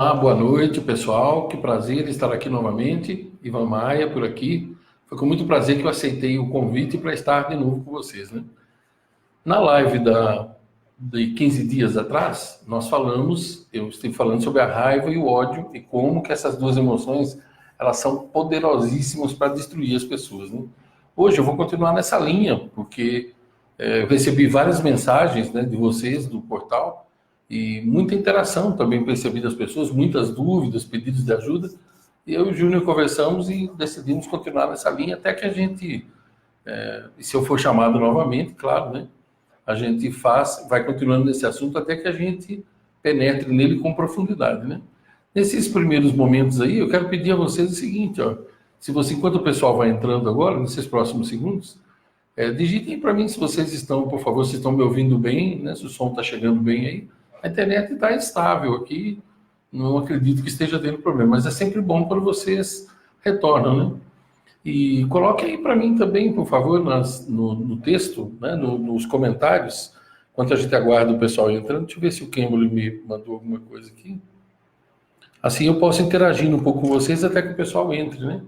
Boa noite, pessoal. Que prazer estar aqui novamente. Ivan Maia por aqui. Foi com muito prazer que eu aceitei o convite para estar de novo com vocês, né? Na live de 15 dias atrás, eu estive falando sobre a raiva e o ódio e como que essas duas emoções, elas são poderosíssimas para destruir as pessoas, né? Hoje eu vou continuar nessa linha, porque eu recebi várias mensagens, né, de vocês, do portal, e muita interação também percebi das pessoas, muitas dúvidas, pedidos de ajuda. E eu e o Júnior conversamos e decidimos continuar nessa linha até que a gente, se eu for chamado novamente, claro, né? A gente vai continuando nesse assunto até que a gente penetre nele com profundidade, né? Nesses primeiros momentos aí, eu quero pedir a vocês o seguinte, ó, se você, enquanto o pessoal vai entrando agora, nesses próximos segundos, digitem para mim se vocês estão, por favor, se estão me ouvindo bem, né? Se o som está chegando bem aí. A internet está estável aqui, não acredito que esteja tendo problema, mas é sempre bom quando vocês retornam, né? E coloque aí para mim também, por favor, no texto, né? Nos comentários, enquanto a gente aguarda o pessoal entrando. Deixa eu ver se o Campbell me mandou alguma coisa aqui. Assim eu posso interagir um pouco com vocês até que o pessoal entre, né?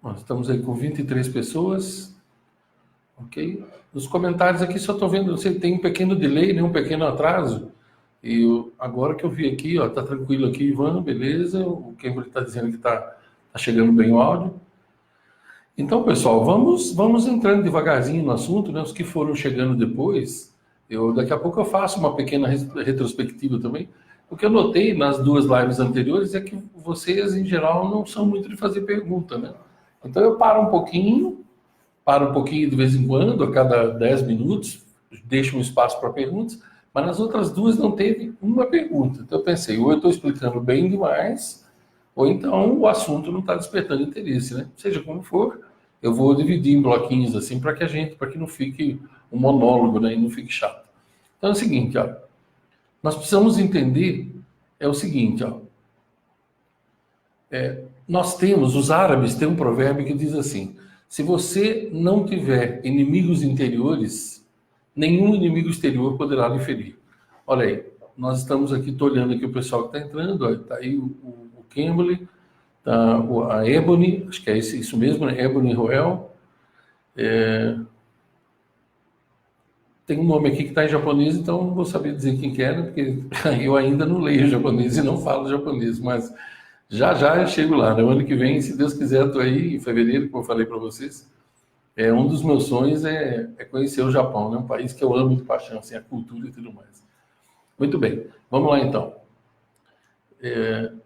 Nós estamos aí com 23 pessoas. Ok? Nos comentários aqui só estou vendo, você tem um pequeno delay, né? Um pequeno atraso. E agora que eu vi aqui, ó, tá tranquilo aqui, Ivan, beleza. O Campbell está dizendo que tá chegando bem o áudio. Então, pessoal, vamos entrando devagarzinho no assunto, né? Os que foram chegando depois, daqui a pouco eu faço uma pequena retrospectiva também. O que eu notei nas duas lives anteriores é que vocês, em geral, não são muito de fazer pergunta, né? Então eu paro um pouquinho de vez em quando, a cada 10 minutos, deixo um espaço para perguntas, mas nas outras duas não teve uma pergunta. Então eu pensei, ou eu estou explicando bem demais, ou então o assunto não está despertando interesse, né? Seja como for, eu vou dividir em bloquinhos assim para que não fique um monólogo, né? E não fique chato. Então é o seguinte, ó, nós precisamos entender, o seguinte, ó, os árabes têm um provérbio que diz assim: se você não tiver inimigos interiores, nenhum inimigo exterior poderá lhe ferir. Olha aí, nós estamos aqui, estou olhando aqui o pessoal que está entrando, está aí o Kimberly, tá, a Ebony, acho que é isso mesmo, né? Ebony Roel. Tem um nome aqui que está em japonês, então não vou saber dizer quem que era, porque eu ainda não leio japonês e não falo japonês, mas já eu chego lá, né? O ano que vem, se Deus quiser, estou aí em fevereiro, como eu falei para vocês. Um dos meus sonhos é conhecer o Japão, né? Um país que eu amo de paixão, assim, a cultura e tudo mais. Muito bem, vamos lá então.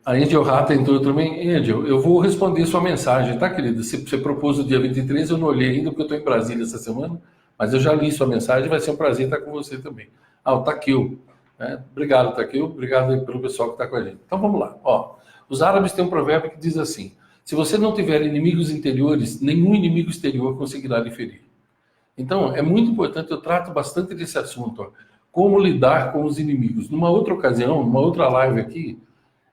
A Angel Rata entrou também. Angel, eu vou responder sua mensagem, tá, querida? Você propôs o dia 23, eu não olhei ainda, porque eu estou em Brasília essa semana, mas eu já li sua mensagem, vai ser um prazer estar com você também. O Takio. Obrigado, Takio. Obrigado pelo pessoal que está com a gente. Então vamos lá. Ó, os árabes têm um provérbio que diz assim: se você não tiver inimigos interiores, nenhum inimigo exterior conseguirá lhe ferir. Então, é muito importante, eu trato bastante desse assunto, ó, como lidar com os inimigos. Numa outra ocasião, numa outra live aqui,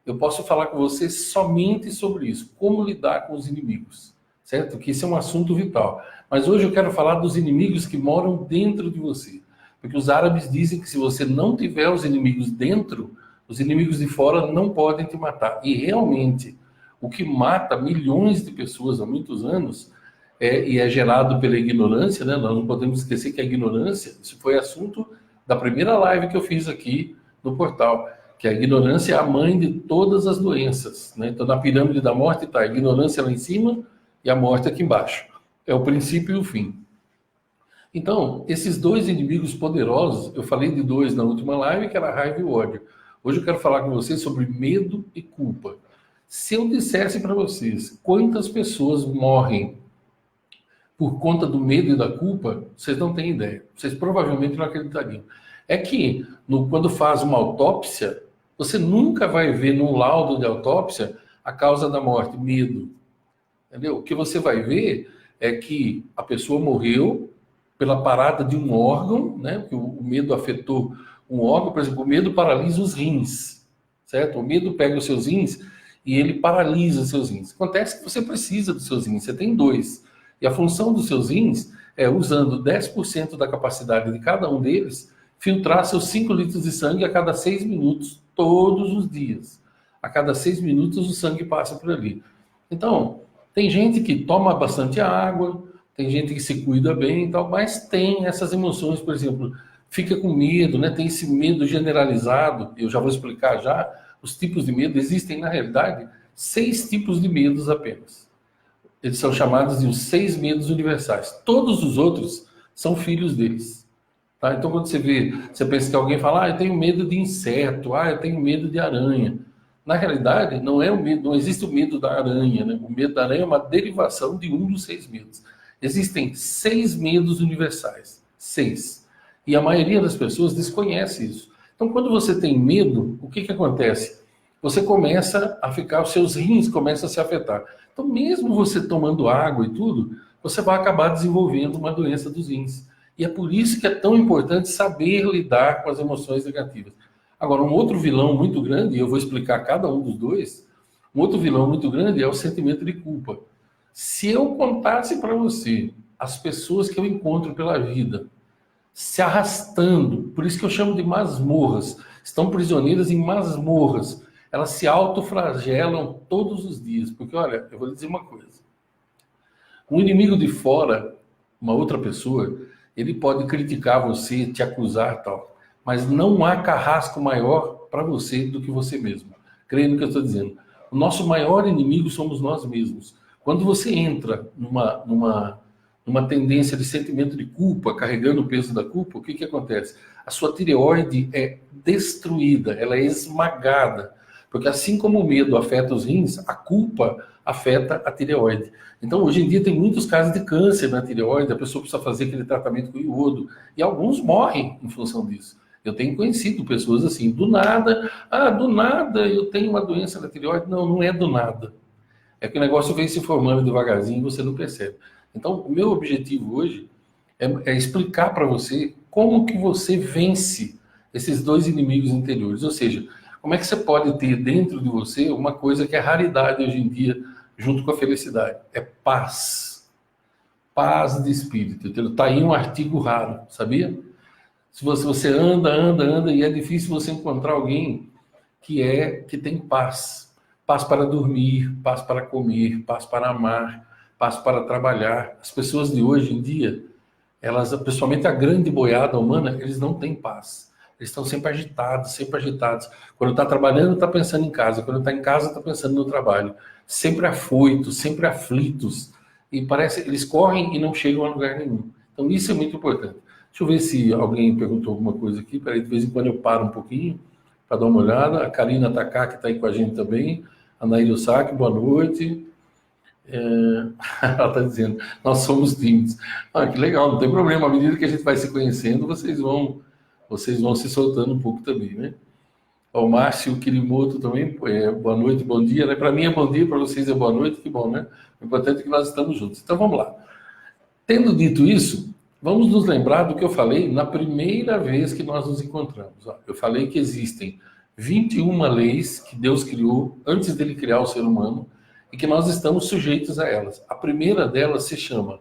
eu posso falar com você somente sobre isso, como lidar com os inimigos, certo? Que isso é um assunto vital. Mas hoje eu quero falar dos inimigos que moram dentro de você. Porque os árabes dizem que se você não tiver os inimigos dentro, os inimigos de fora não podem te matar. E realmente, o que mata milhões de pessoas há muitos anos é gerado pela ignorância, né? Nós não podemos esquecer que a ignorância, isso foi assunto da primeira live que eu fiz aqui no portal, que a ignorância é a mãe de todas as doenças, né? Então, na pirâmide da morte está a ignorância lá em cima e a morte aqui embaixo. É o princípio e o fim. Então, esses dois inimigos poderosos, eu falei de dois na última live, que era a raiva e o ódio. Hoje eu quero falar com vocês sobre medo e culpa. Se eu dissesse para vocês quantas pessoas morrem por conta do medo e da culpa, vocês não têm ideia. Vocês provavelmente não acreditariam. É que, quando faz uma autópsia, você nunca vai ver num laudo de autópsia a causa da morte, medo. Entendeu? O que você vai ver é que a pessoa morreu pela parada de um órgão, né? Porque o medo afetou um órgão, por exemplo, o medo paralisa os rins, certo? O medo pega os seus rins e ele paralisa os seus rins. Acontece que você precisa dos seus rins, você tem dois. E a função dos seus rins é, usando 10% da capacidade de cada um deles, filtrar seus 5 litros de sangue a cada 6 minutos, todos os dias. A cada 6 minutos o sangue passa por ali. Então, tem gente que toma bastante água, tem gente que se cuida bem e tal, mas tem essas emoções, por exemplo, fica com medo, né? Tem esse medo generalizado, eu já vou explicar já os tipos de medo. Existem, na realidade, 6 tipos de medos apenas. Eles são chamados de os 6 medos universais. Todos os outros são filhos deles. Tá? Então, quando você vê, você pensa que alguém fala, eu tenho medo de inseto, eu tenho medo de aranha. Na realidade, não é o medo, não existe o medo da aranha, né? O medo da aranha é uma derivação de um dos 6 medos. Existem 6 medos universais. 6. E a maioria das pessoas desconhece isso. Então, quando você tem medo, o que acontece? Você começa a ficar, os seus rins começam a se afetar. Então, mesmo você tomando água e tudo, você vai acabar desenvolvendo uma doença dos rins. E é por isso que é tão importante saber lidar com as emoções negativas. Agora, um outro vilão muito grande, e eu vou explicar cada um dos dois, um outro vilão muito grande é o sentimento de culpa. Se eu contasse para você as pessoas que eu encontro pela vida, se arrastando, por isso que eu chamo de masmorras, estão prisioneiras em masmorras, elas se autoflagelam todos os dias, porque olha, eu vou lhe dizer uma coisa, um inimigo de fora, uma outra pessoa, ele pode criticar você, te acusar tal, mas não há carrasco maior para você do que você mesmo. Creia no que eu estou dizendo. O nosso maior inimigo somos nós mesmos. Quando você entra numa tendência de sentimento de culpa, carregando o peso da culpa, o que acontece? A sua tireoide é destruída, ela é esmagada. Porque assim como o medo afeta os rins, a culpa afeta a tireoide. Então, hoje em dia, tem muitos casos de câncer na tireoide, a pessoa precisa fazer aquele tratamento com iodo, e alguns morrem em função disso. Eu tenho conhecido pessoas assim, do nada eu tenho uma doença na tireoide. Não, não é do nada. É que o negócio vem se formando devagarzinho e você não percebe. Então, o meu objetivo hoje é explicar para você como que você vence esses 2 inimigos interiores. Ou seja, como é que você pode ter dentro de você uma coisa que é raridade hoje em dia, junto com a felicidade? É paz. Paz de espírito. Está aí um artigo raro, sabia? Se você anda, e é difícil você encontrar alguém que tem paz. Paz para dormir, paz para comer, paz para amar, paz para trabalhar. As pessoas de hoje em dia, elas, principalmente a grande boiada humana, eles não têm paz. Eles estão sempre agitados, sempre agitados. Quando está trabalhando, está pensando em casa. Quando está em casa, está pensando no trabalho. Sempre afoitos, sempre aflitos. E parece eles correm e não chegam a lugar nenhum. Então isso é muito importante. Deixa eu ver se alguém perguntou alguma coisa aqui. Peraí, de vez em quando eu paro um pouquinho para dar uma olhada. A Karina Taká, que está aí com a gente também. A Naíra Osaki, boa noite. Ela está dizendo, nós somos tímidos. Que legal, não tem problema. À medida que a gente vai se conhecendo, vocês vão se soltando um pouco também, né? O Márcio Kirimoto também, boa noite, bom dia, né? Para mim é bom dia, para vocês é boa noite, que bom, né? O importante é que nós estamos juntos. Então vamos lá. Tendo dito isso, vamos nos lembrar do que eu falei na primeira vez que nós nos encontramos. Eu falei que existem 21 leis que Deus criou antes dele criar o ser humano e que nós estamos sujeitos a elas. A primeira delas se chama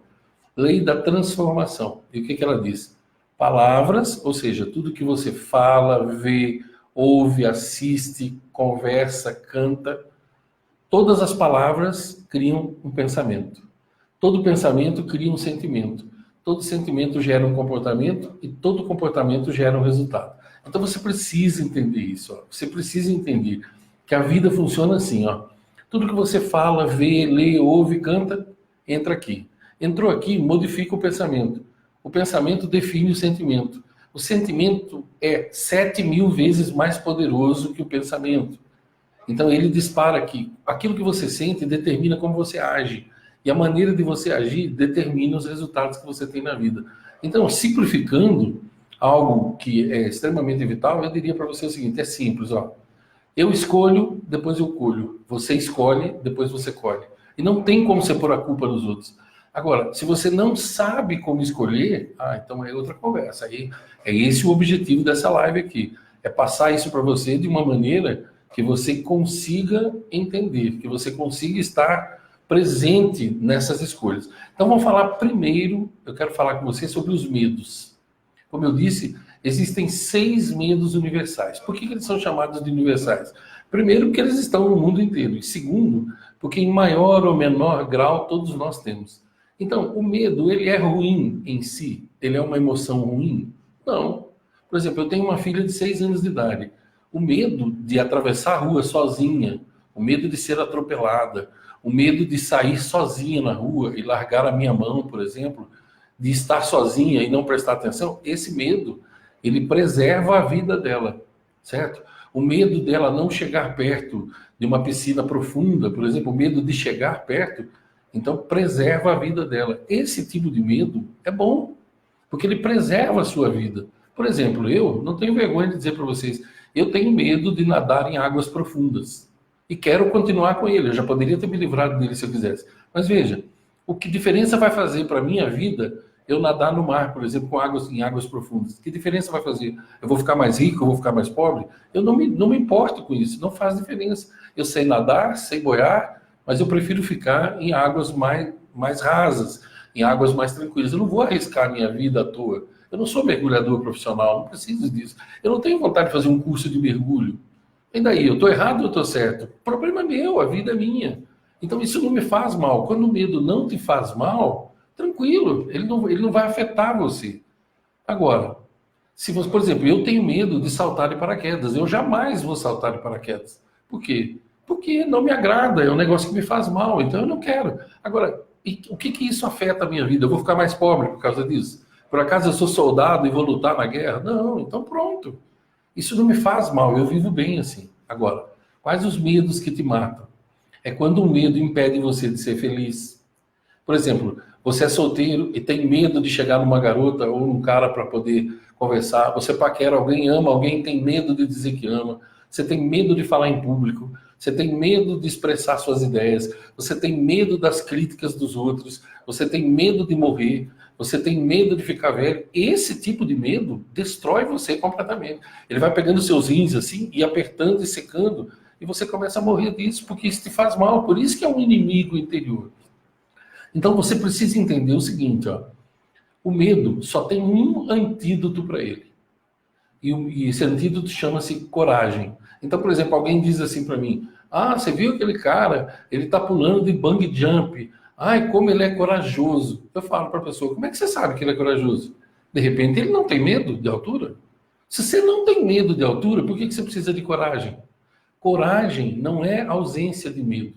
Lei da Transformação. E o que ela diz? Palavras, ou seja, tudo que você fala, vê, ouve, assiste, conversa, canta, todas as palavras criam um pensamento. Todo pensamento cria um sentimento. Todo sentimento gera um comportamento e todo comportamento gera um resultado. Então você precisa entender isso. Você precisa entender que a vida funciona assim. Tudo que você fala, vê, lê, ouve, canta, entra aqui. Entrou aqui, modifica o pensamento. O pensamento define o sentimento. O sentimento é 7.000 vezes mais poderoso que o pensamento. Então ele dispara aqui. Aquilo que você sente determina como você age. E a maneira de você agir determina os resultados que você tem na vida. Então, simplificando algo que é extremamente vital, eu diria para você o seguinte, é simples, Eu escolho, depois eu colho. Você escolhe, depois você colhe. E não tem como você pôr a culpa nos outros. Agora, se você não sabe como escolher, então é outra conversa. Aí é esse o objetivo dessa live aqui. É passar isso para você de uma maneira que você consiga entender, que você consiga estar presente nessas escolhas. Então vamos falar primeiro, eu quero falar com você sobre os medos. Como eu disse, Existem 6 medos universais. Por que eles são chamados de universais? Primeiro, porque eles estão no mundo inteiro. E segundo, porque em maior ou menor grau todos nós temos. Então, o medo, ele é ruim em si? Ele é uma emoção ruim? Não. Por exemplo, eu tenho uma filha de 6 anos de idade. O medo de atravessar a rua sozinha, o medo de ser atropelada, o medo de sair sozinha na rua e largar a minha mão, por exemplo, de estar sozinha e não prestar atenção, esse medo, ele preserva a vida dela, certo? O medo dela não chegar perto de uma piscina profunda, por exemplo, o medo de chegar perto, então preserva a vida dela. Esse tipo de medo é bom, porque ele preserva a sua vida. Por exemplo, eu não tenho vergonha de dizer para vocês, eu tenho medo de nadar em águas profundas. E quero continuar com ele. Eu já poderia ter me livrado dele se eu quisesse. Mas veja, o que diferença vai fazer para a minha vida eu nadar no mar, por exemplo, em águas profundas? Que diferença vai fazer? Eu vou ficar mais rico, eu vou ficar mais pobre? Eu não me importo com isso, não faz diferença. Eu sei nadar, sei boiar, mas eu prefiro ficar em águas mais rasas, em águas mais tranquilas. Eu não vou arriscar a minha vida à toa. Eu não sou mergulhador profissional, não preciso disso. Eu não tenho vontade de fazer um curso de mergulho. E daí, eu estou errado ou eu estou certo? O problema é meu, a vida é minha. Então isso não me faz mal. Quando o medo não te faz mal, tranquilo, ele não vai afetar você. Agora, se você, por exemplo, eu tenho medo de saltar de paraquedas, eu jamais vou saltar de paraquedas. Por quê? Porque não me agrada, é um negócio que me faz mal, então eu não quero. Agora, o que isso afeta a minha vida? Eu vou ficar mais pobre por causa disso? Por acaso eu sou soldado e vou lutar na guerra? Não, então pronto. Isso não me faz mal, eu vivo bem assim. Agora, quais os medos que te matam? É quando o medo impede você de ser feliz. Por exemplo, você é solteiro e tem medo de chegar numa garota ou num cara para poder conversar. Você paquera alguém, ama alguém, tem medo de dizer que ama. Você tem medo de falar em público. Você tem medo de expressar suas ideias. Você tem medo das críticas dos outros. Você tem medo de morrer. Você tem medo de ficar velho. Esse tipo de medo destrói você completamente. Ele vai pegando seus rins assim e apertando e secando. E você começa a morrer disso porque isso te faz mal. Por isso que é um inimigo interior. Então você precisa entender o seguinte, ó. O medo só tem um antídoto para ele. E esse antídoto chama-se coragem. Então, por exemplo, alguém diz assim para mim, ah, você viu aquele cara? Ele está pulando de bungee jump. Ai, como ele é corajoso. Eu falo para a pessoa, como é que você sabe que ele é corajoso? De repente, ele não tem medo de altura? Se você não tem medo de altura, por que você precisa de coragem? Coragem não é ausência de medo.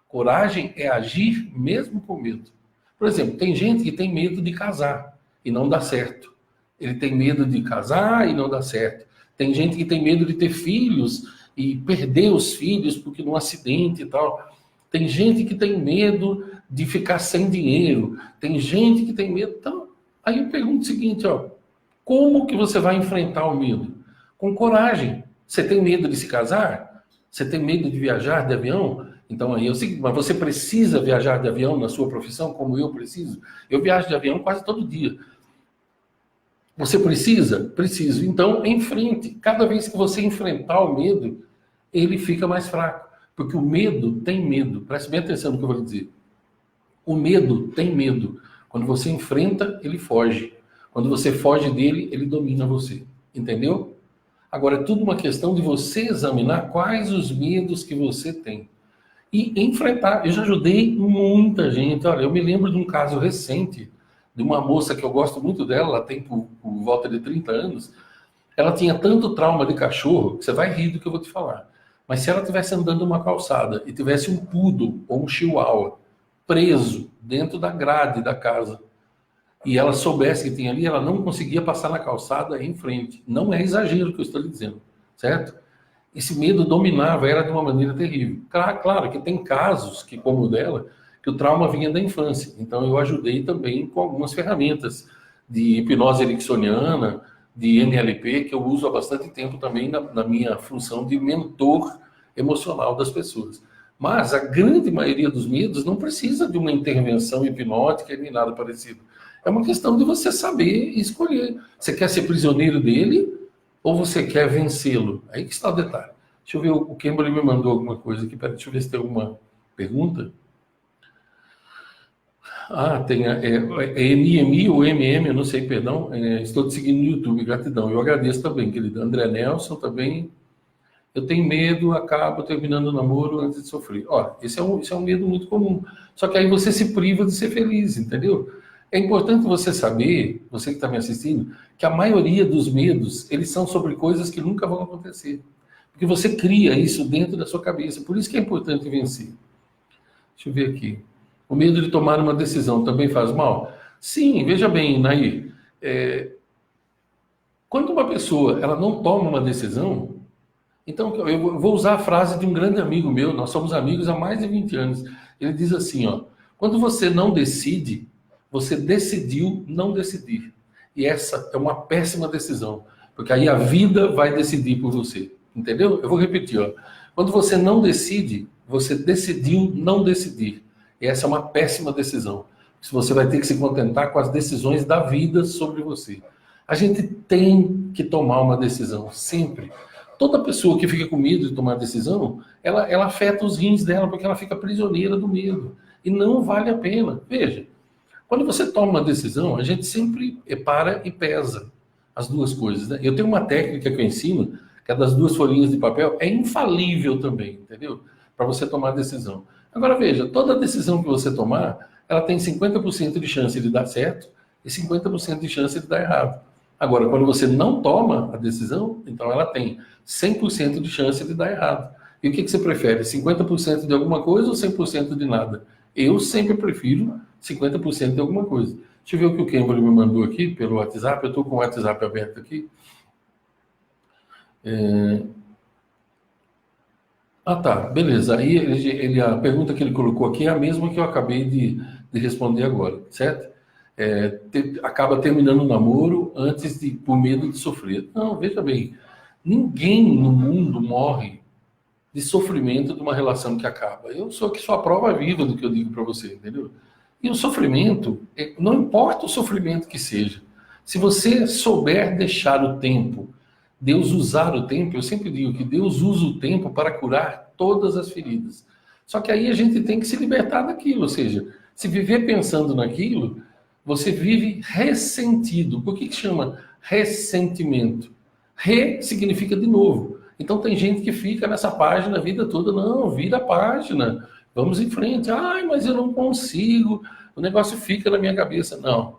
Coragem é agir mesmo com medo. Por exemplo, tem gente que tem medo de casar e não dá certo. Ele tem medo de casar e não dá certo. Tem gente que tem medo de ter filhos e perder os filhos porque num acidente e tal. Tem gente que tem medo de ficar sem dinheiro. Tem gente que tem medo. Então, aí eu pergunto o seguinte, ó, como que você vai enfrentar o medo? Com coragem. Você tem medo de se casar? Você tem medo de viajar de avião? Então aí eu sei, mas você precisa viajar de avião na sua profissão, como eu preciso? Eu viajo de avião quase todo dia. Você precisa? Preciso. Então, enfrente. Cada vez que você enfrentar o medo, ele fica mais fraco. Porque o medo tem medo. Preste bem atenção no que eu vou lhe dizer. O medo tem medo. Quando você enfrenta, ele foge. Quando você foge dele, ele domina você. Entendeu? Agora, é tudo uma questão de você examinar quais os medos que você tem. E enfrentar. Eu já ajudei muita gente. Olha, eu me lembro de um caso recente de uma moça que eu gosto muito dela, ela tem por volta de 30 anos. Ela tinha tanto trauma de cachorro, que você vai rir do que eu vou te falar. Mas se ela estivesse andando numa calçada e tivesse um poodle ou um chihuahua preso dentro da grade da casa, e ela soubesse que tinha ali, ela não conseguia passar na calçada em frente. Não é exagero que eu estou lhe dizendo, certo? Esse medo dominava ela de uma maneira terrível. Claro que tem casos, que como o dela, que o trauma vinha da infância. Então eu ajudei também com algumas ferramentas de hipnose ericksoniana, de NLP, que eu uso há bastante tempo também na minha função de mentor emocional das pessoas. Mas a grande maioria dos medos não precisa de uma intervenção hipnótica nem nada parecido. É uma questão de você saber escolher. Você quer ser prisioneiro dele ou você quer vencê-lo? Aí que está o detalhe. Deixa eu ver, o Kimberly me mandou alguma coisa aqui. Pera, deixa eu ver se tem alguma pergunta. Tem é MMI ou MM, eu não sei, perdão. Estou te seguindo no YouTube, gratidão. Eu agradeço também, querido. André Nelson também. Eu tenho medo, acabo terminando o namoro antes de sofrer. Olha, esse é um medo muito comum. Só que aí você se priva de ser feliz, entendeu? É importante você saber, você que está me assistindo, que a maioria dos medos, eles são sobre coisas que nunca vão acontecer. Porque você cria isso dentro da sua cabeça. Por isso que é importante vencer. Deixa eu ver aqui. O medo de tomar uma decisão também faz mal? Sim, veja bem, Nair. Quando uma pessoa ela não toma uma decisão, então eu vou usar a frase de um grande amigo meu, nós somos amigos há mais de 20 anos. Ele diz assim, ó, quando você não decide, você decidiu não decidir. E essa é uma péssima decisão, porque aí a vida vai decidir por você. Entendeu? Eu vou repetir, ó. Quando você não decide, você decidiu não decidir. E essa é uma péssima decisão. Você vai ter que se contentar com as decisões da vida sobre você. A gente tem que tomar uma decisão, sempre. Toda pessoa que fica com medo de tomar decisão, ela afeta os rins dela, porque ela fica prisioneira do medo. E não vale a pena. Veja, quando você toma uma decisão, a gente sempre para e pesa as duas coisas, né? Eu tenho uma técnica que eu ensino, que é das duas folhinhas de papel, é infalível também, entendeu? Para você tomar a decisão. Agora veja, toda decisão que você tomar, ela tem 50% de chance de dar certo e 50% de chance de dar errado. Agora, quando você não toma a decisão, então ela tem 100% de chance de dar errado. E o que você prefere? 50% de alguma coisa ou 100% de nada? Eu sempre prefiro 50% de alguma coisa. Deixa eu ver o que o Campbell me mandou aqui pelo WhatsApp. Eu estou com o WhatsApp aberto aqui. Tá, beleza. Aí a pergunta que ele colocou aqui é a mesma que eu acabei de responder agora, certo? Acaba terminando o namoro antes de, por medo de sofrer. Não, veja bem, ninguém no mundo morre de sofrimento de uma relação que acaba. Eu sou a prova viva do que eu digo para você, entendeu? E o sofrimento, não importa o sofrimento que seja, se você souber deixar o tempo, Deus usar o tempo, eu sempre digo que Deus usa o tempo para curar todas as feridas. Só que aí a gente tem que se libertar daquilo, ou seja, se viver pensando naquilo, você vive ressentido. Por que chama ressentimento? Re significa de novo. Então tem gente que fica nessa página a vida toda. Não, vira a página. Vamos em frente. Ai, mas eu não consigo. O negócio fica na minha cabeça. Não.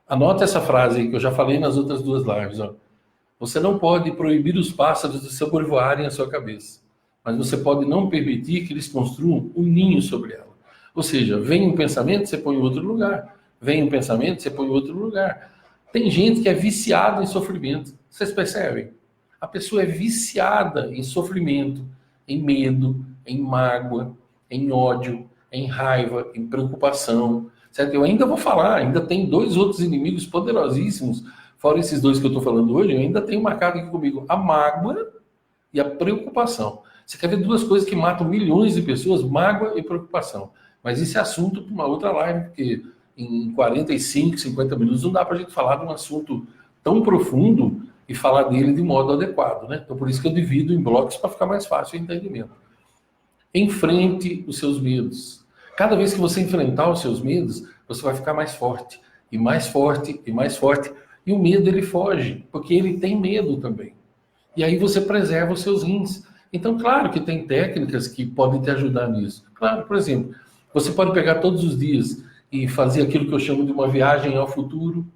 Anota essa frase aí que eu já falei nas outras duas lives. Ó. Você não pode proibir os pássaros de sobrevoarem a sua cabeça. Mas você pode não permitir que eles construam um ninho sobre ela. Ou seja, vem um pensamento, você põe em outro lugar. Vem um pensamento, você põe em outro lugar. Tem gente que é viciada em sofrimento. Vocês percebem? A pessoa é viciada em sofrimento, em medo, em mágoa, em ódio, em raiva, em preocupação. Certo? Eu ainda vou falar, ainda tem dois outros inimigos poderosíssimos, fora esses dois que eu estou falando hoje, eu ainda tenho marcado aqui comigo a mágoa e a preocupação. Você quer ver duas coisas que matam milhões de pessoas? Mágoa e preocupação. Mas isso é assunto para uma outra live, porque em 45, 50 minutos não dá para a gente falar de um assunto tão profundo e falar dele de modo adequado, né? Então por isso que eu divido em blocos para ficar mais fácil o entendimento. Enfrente os seus medos. Cada vez que você enfrentar os seus medos, você vai ficar mais forte, e mais forte, e mais forte. E o medo ele foge, porque ele tem medo também. E aí você preserva os seus rins. Então, claro que tem técnicas que podem te ajudar nisso. Claro, por exemplo, você pode pegar todos os dias e fazer aquilo que eu chamo de uma viagem ao futuro.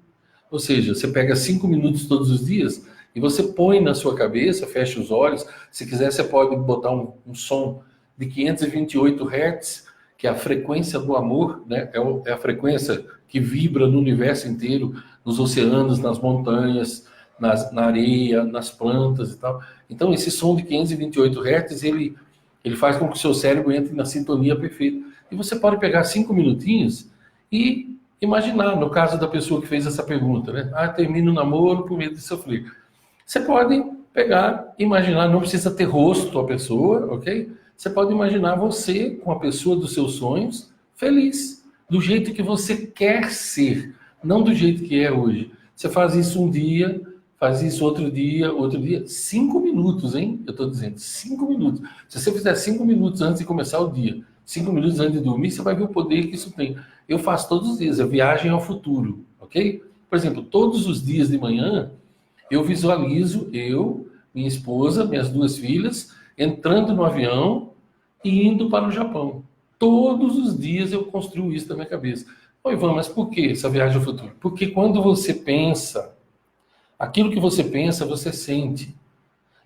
Ou seja, você pega 5 minutos todos os dias e você põe na sua cabeça, fecha os olhos. Se quiser, você pode botar um som de 528 Hz, que é a frequência do amor, né? É a frequência que vibra no universo inteiro, nos oceanos, nas montanhas, na areia, nas plantas e tal. Então, esse som de 528 Hz, ele faz com que o seu cérebro entre na sintonia perfeita. E você pode pegar 5 minutinhos e imaginar, no caso da pessoa que fez essa pergunta, né? Termina o namoro por medo de sofrer. Você pode pegar, imaginar, não precisa ter rosto a pessoa, ok? Você pode imaginar você com a pessoa dos seus sonhos, feliz, do jeito que você quer ser, não do jeito que é hoje. Você faz isso um dia, faz isso outro dia, 5 minutos, hein? Eu estou dizendo, 5 minutos. Se você fizer 5 minutos antes de começar o dia, 5 minutos antes de dormir, você vai ver o poder que isso tem. eu faço todos os dias, é viagem ao futuro, ok? Por exemplo, todos os dias de manhã, eu visualizo eu, minha esposa, minhas 2 filhas, entrando no avião e indo para o Japão. Todos os dias eu construo isso na minha cabeça. Oi, Ivan, mas por que essa viagem ao futuro? Porque quando você pensa, aquilo que você pensa, você sente.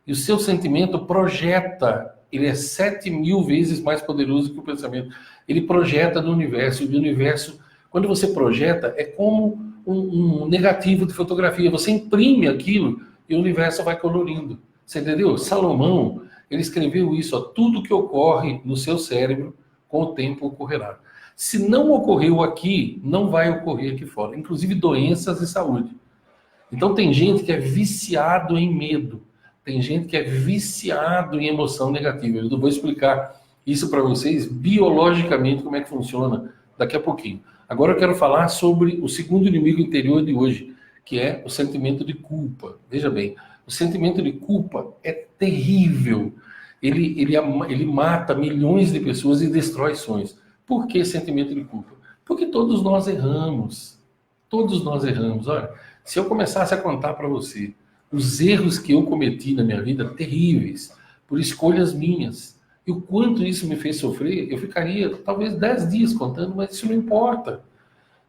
E o seu sentimento projeta, ele é 7.000 vezes mais poderoso que o pensamento. Ele projeta no universo, e o universo, quando você projeta, é como um negativo de fotografia. Você imprime aquilo e o universo vai colorindo. Você entendeu? Salomão, ele escreveu isso, ó, tudo que ocorre no seu cérebro, com o tempo ocorrerá. Se não ocorreu aqui, não vai ocorrer aqui fora. Inclusive doenças e saúde. Então tem gente que é viciado em medo. Tem gente que é viciado em emoção negativa. Eu vou explicar isso para vocês biologicamente como é que funciona daqui a pouquinho. Agora eu quero falar sobre o segundo inimigo interior de hoje, que é o sentimento de culpa. Veja bem, o sentimento de culpa é terrível. Ele mata milhões de pessoas e destrói sonhos. Por que sentimento de culpa? Porque todos nós erramos. Todos nós erramos. Olha, se eu começasse a contar para você os erros que eu cometi na minha vida, terríveis, por escolhas minhas, e o quanto isso me fez sofrer, eu ficaria talvez 10 dias contando, mas isso não importa.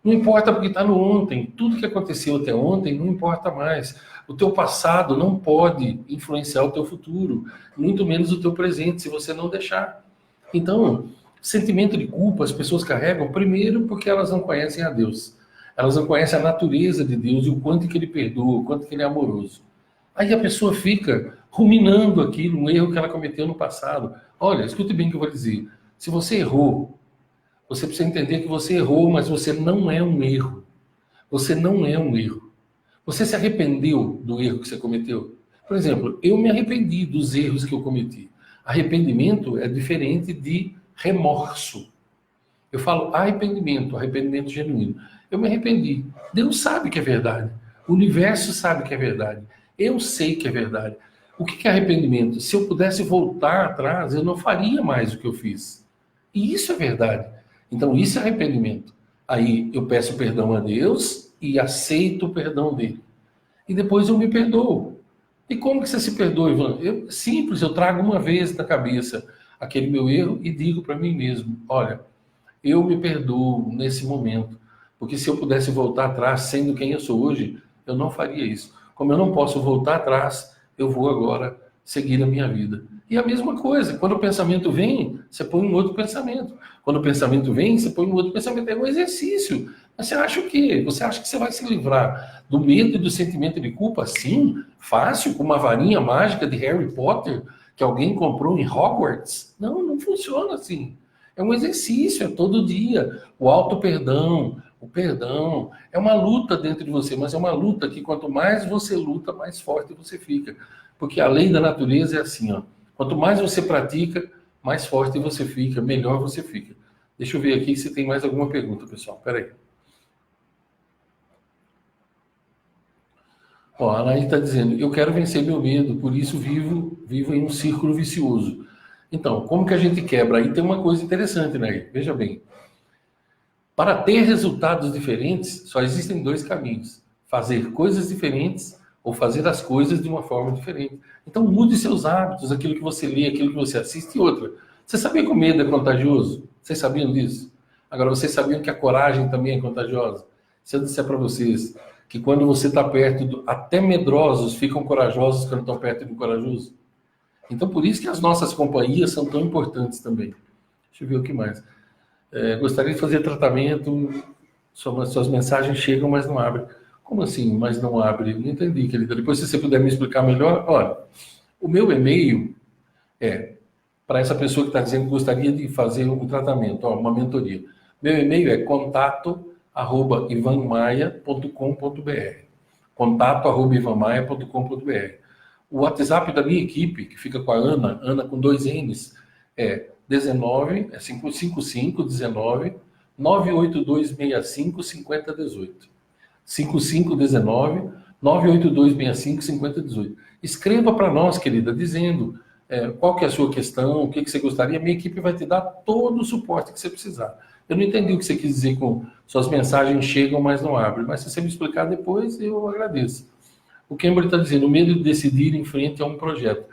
Não importa porque está no ontem. Tudo que aconteceu até ontem não importa mais. O teu passado não pode influenciar o teu futuro, muito menos o teu presente, se você não deixar. Então, sentimento de culpa as pessoas carregam, primeiro porque elas não conhecem a Deus. Elas não conhecem a natureza de Deus e o quanto que Ele perdoa, o quanto que Ele é amoroso. Aí a pessoa fica ruminando aquilo, um erro que ela cometeu no passado. Olha, escute bem o que eu vou dizer. Se você errou, você precisa entender que você errou, mas você não é um erro. Você não é um erro. Você se arrependeu do erro que você cometeu? Por exemplo, eu me arrependi dos erros que eu cometi. Arrependimento é diferente de remorso. Eu falo arrependimento, arrependimento genuíno. Eu me arrependi. Deus sabe que é verdade. O universo sabe que é verdade. Eu sei que é verdade. O que é arrependimento? Se eu pudesse voltar atrás, eu não faria mais o que eu fiz. E isso é verdade. Então, isso é arrependimento. Aí eu peço perdão a Deus e aceito o perdão dele. E depois eu me perdoo. E como que você se perdoa, Ivan? Simples, eu trago uma vez na cabeça aquele meu erro e digo para mim mesmo, olha, eu me perdoo nesse momento. Porque se eu pudesse voltar atrás, sendo quem eu sou hoje, eu não faria isso. Como eu não posso voltar atrás, eu vou agora seguir a minha vida. E a mesma coisa, quando o pensamento vem, você põe um outro pensamento. Quando o pensamento vem, você põe um outro pensamento. É um exercício. Mas você acha o quê? Você acha que você vai se livrar do medo e do sentimento de culpa assim, fácil, com uma varinha mágica de Harry Potter que alguém comprou em Hogwarts? Não, não funciona assim. É um exercício, é todo dia. O auto-perdão, o perdão, é uma luta dentro de você, mas é uma luta que quanto mais você luta, mais forte você fica. Porque a lei da natureza é assim, ó. Quanto mais você pratica, mais forte você fica, melhor você fica. Deixa eu ver aqui se tem mais alguma pergunta, pessoal. Espera aí. Ó, a Anaí está dizendo, eu quero vencer meu medo, por isso vivo em um círculo vicioso. Então, como que a gente quebra? Aí tem uma coisa interessante, né? Veja bem. Para ter resultados diferentes, só existem 2 caminhos. Fazer coisas diferentes ou fazer as coisas de uma forma diferente. Então mude seus hábitos, aquilo que você lê, aquilo que você assiste e outra. Você sabia que o medo é contagioso? Vocês sabiam disso? Agora, vocês sabiam que a coragem também é contagiosa? Se eu disser para vocês que quando você está perto, até medrosos ficam corajosos quando estão perto de um corajoso? Então por isso que as nossas companhias são tão importantes também. Deixa eu ver o que mais. Gostaria de fazer tratamento, suas mensagens chegam, mas não abrem. Como assim, mas não abre? Não entendi, querida. Depois, se você puder me explicar melhor, olha, o meu e-mail é para essa pessoa que está dizendo que gostaria de fazer um tratamento, ó, uma mentoria. Meu e-mail é contato@ivanmaia.com.br. contato@ivanmaia.com.br. O WhatsApp da minha equipe, que fica com a Ana com 2 N's, é 5519 98265 5018. 5519 98265 5018. Escreva para nós, querida, dizendo qual que é a sua questão, o que você gostaria. Minha equipe vai te dar todo o suporte que você precisar. Eu não entendi o que você quis dizer com suas mensagens chegam, mas não abrem. Mas se você me explicar depois, eu agradeço. O Campbell está dizendo, o medo de decidir em frente a um projeto.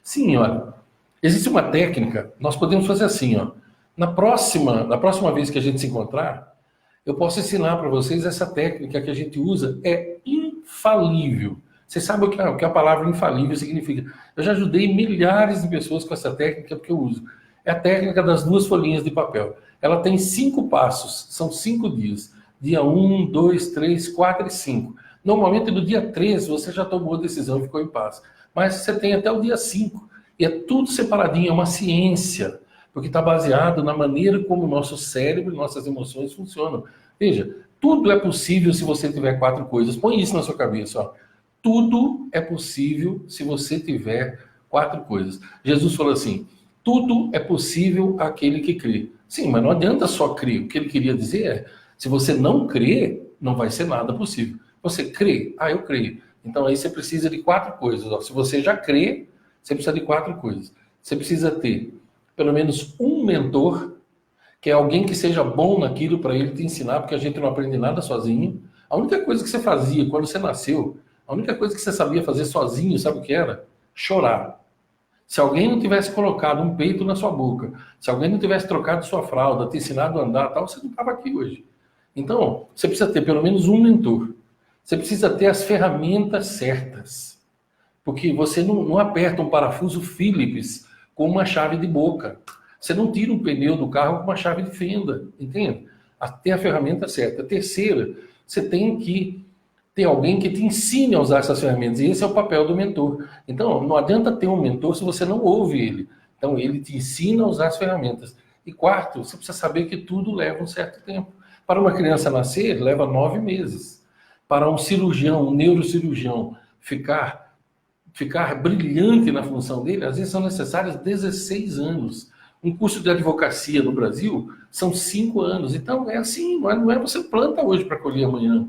Sim, olha, existe uma técnica, nós podemos fazer assim, ó. Na próxima vez que a gente se encontrar, eu posso ensinar para vocês essa técnica que a gente usa, é infalível. Você sabe o que a palavra infalível significa? Eu já ajudei milhares de pessoas com essa técnica que eu uso. É a técnica das 2 folhinhas de papel. Ela tem 5 passos, são 5 dias. Dia 1, 2, 3, 4 e 5. Normalmente no dia 3 você já tomou a decisão e ficou em paz. Mas você tem até o dia 5. E é tudo separadinho, é uma ciência. Porque está baseado na maneira como o nosso cérebro e nossas emoções funcionam. Veja, tudo é possível se você tiver 4 coisas. Põe isso na sua cabeça, ó. Tudo é possível se você tiver 4 coisas. Jesus falou assim, tudo é possível àquele que crê. Sim, mas não adianta só crer. O que ele queria dizer é, se você não crê, não vai ser nada possível. Você crê? Ah, eu creio. Então aí você precisa de 4 coisas. Ó. Se você já crê, você precisa de 4 coisas. Você precisa ter pelo menos um mentor, que é alguém que seja bom naquilo para ele te ensinar, porque a gente não aprende nada sozinho. A única coisa que você fazia quando você nasceu, a única coisa que você sabia fazer sozinho, sabe o que era? Chorar. Se alguém não tivesse colocado um peito na sua boca, se alguém não tivesse trocado sua fralda, te ensinado a andar, tal, você não estava aqui hoje. Então, você precisa ter pelo menos um mentor. Você precisa ter as ferramentas certas. Porque você não aperta um parafuso Phillips com uma chave de boca. Você não tira um pneu do carro com uma chave de fenda, entende? Ter a ferramenta certa. A terceira, você tem que ter alguém que te ensine a usar essas ferramentas. E esse é o papel do mentor. Então, não adianta ter um mentor se você não ouve ele. Então, ele te ensina a usar as ferramentas. E quarto, você precisa saber que tudo leva um certo tempo. Para uma criança nascer, leva 9 meses. Para um cirurgião, um neurocirurgião, ficar brilhante na função dele, às vezes são necessários 16 anos. Um curso de advocacia no Brasil são 5 anos. Então, é assim, não é você planta hoje para colher amanhã.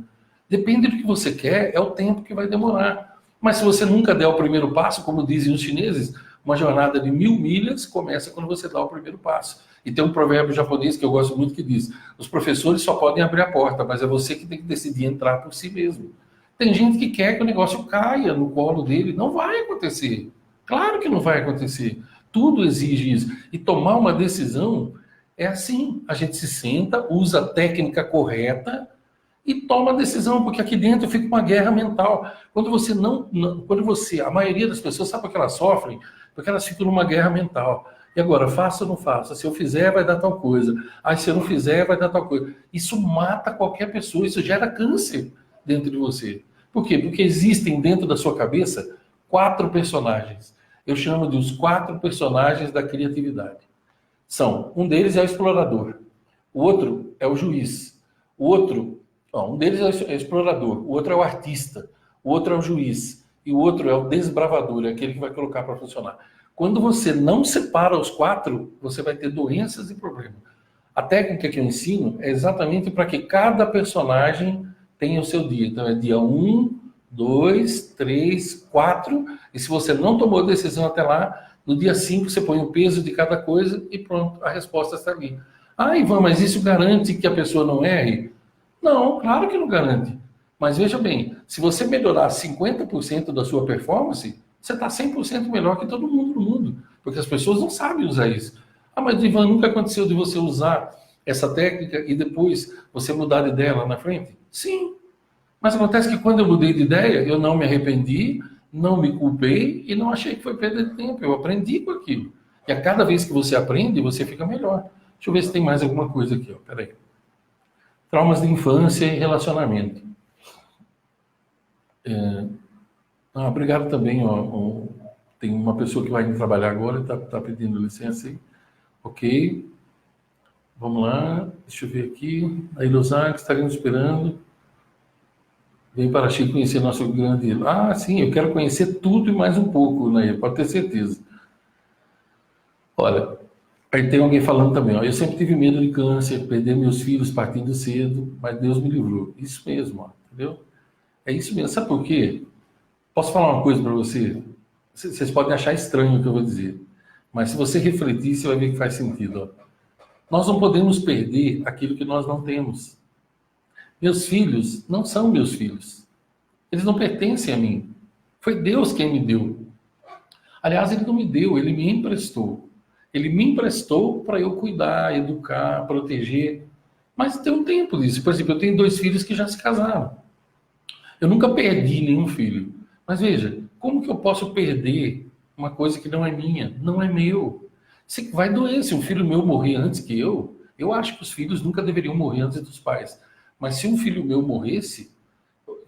Depende do que você quer, é o tempo que vai demorar. Mas se você nunca der o primeiro passo, como dizem os chineses, uma jornada de 1000 milhas começa quando você dá o primeiro passo. E tem um provérbio japonês que eu gosto muito que diz, os professores só podem abrir a porta, mas é você que tem que decidir entrar por si mesmo. Tem gente que quer que o negócio caia no colo dele. Não vai acontecer. Claro que não vai acontecer. Tudo exige isso. E tomar uma decisão é assim. A gente se senta, usa a técnica correta e toma a decisão, porque aqui dentro fica uma guerra mental. A maioria das pessoas sabe que elas sofrem, porque elas ficam numa guerra mental. E agora, faça ou não faça? Se eu fizer, vai dar tal coisa. Aí, se eu não fizer, vai dar tal coisa. Isso mata qualquer pessoa, isso gera câncer dentro de você. Por quê? Porque existem dentro da sua cabeça 4 personagens. Eu chamo de os 4 personagens da criatividade. Um deles é o explorador, o outro é o juiz, um deles é o explorador, o outro é o artista, o outro é o juiz e o outro é o desbravador, é aquele que vai colocar para funcionar. Quando você não separa os 4, você vai ter doenças e problemas. A técnica que eu ensino é exatamente para que cada personagem tenha o seu dia. Então é dia 1, 2, 3, 4, e se você não tomou a decisão até lá, no dia 5 você põe o peso de cada coisa e pronto, a resposta está ali. Ah, Ivan, mas isso garante que a pessoa não erre? Não, claro que não garante. Mas veja bem, se você melhorar 50% da sua performance, você está 100% melhor que todo mundo no mundo, porque as pessoas não sabem usar isso. Ah, mas Ivan, nunca aconteceu de você usar essa técnica e depois você mudar de ideia lá na frente? Sim. Mas acontece que quando eu mudei de ideia, eu não me arrependi, não me culpei e não achei que foi perda de tempo. Eu aprendi com aquilo. E a cada vez que você aprende, você fica melhor. Deixa eu ver se tem mais alguma coisa aqui. Peraí. Traumas de infância e relacionamento. Obrigado também. Tem uma pessoa que vai vir trabalhar agora e está pedindo licença aí. Ok. Vamos lá. Deixa eu ver aqui. A Ilusar, que estaríamos esperando. Vem para Chico conhecer nosso grande... Ah, sim, eu quero conhecer tudo e mais um pouco, né? Pode ter certeza. Olha, aí tem alguém falando também, ó, eu sempre tive medo de câncer, perder meus filhos partindo cedo, mas Deus me livrou. Isso mesmo, ó, entendeu? É isso mesmo. Sabe por quê? Posso falar uma coisa para você? Vocês podem achar estranho o que eu vou dizer, mas se você refletir, você vai ver que faz sentido. Ó. Nós não podemos perder aquilo que nós não temos. Meus filhos não são meus filhos. Eles não pertencem a mim. Foi Deus quem me deu. Aliás, ele não me deu, ele me emprestou. Ele me emprestou para eu cuidar, educar, proteger. Mas tem um tempo disso. Por exemplo, eu tenho 2 filhos que já se casaram. Eu nunca perdi nenhum filho. Mas veja, como que eu posso perder uma coisa que não é minha, não é meu? Se vai doer se um filho meu morrer antes que eu acho que os filhos nunca deveriam morrer antes dos pais. Mas se um filho meu morresse,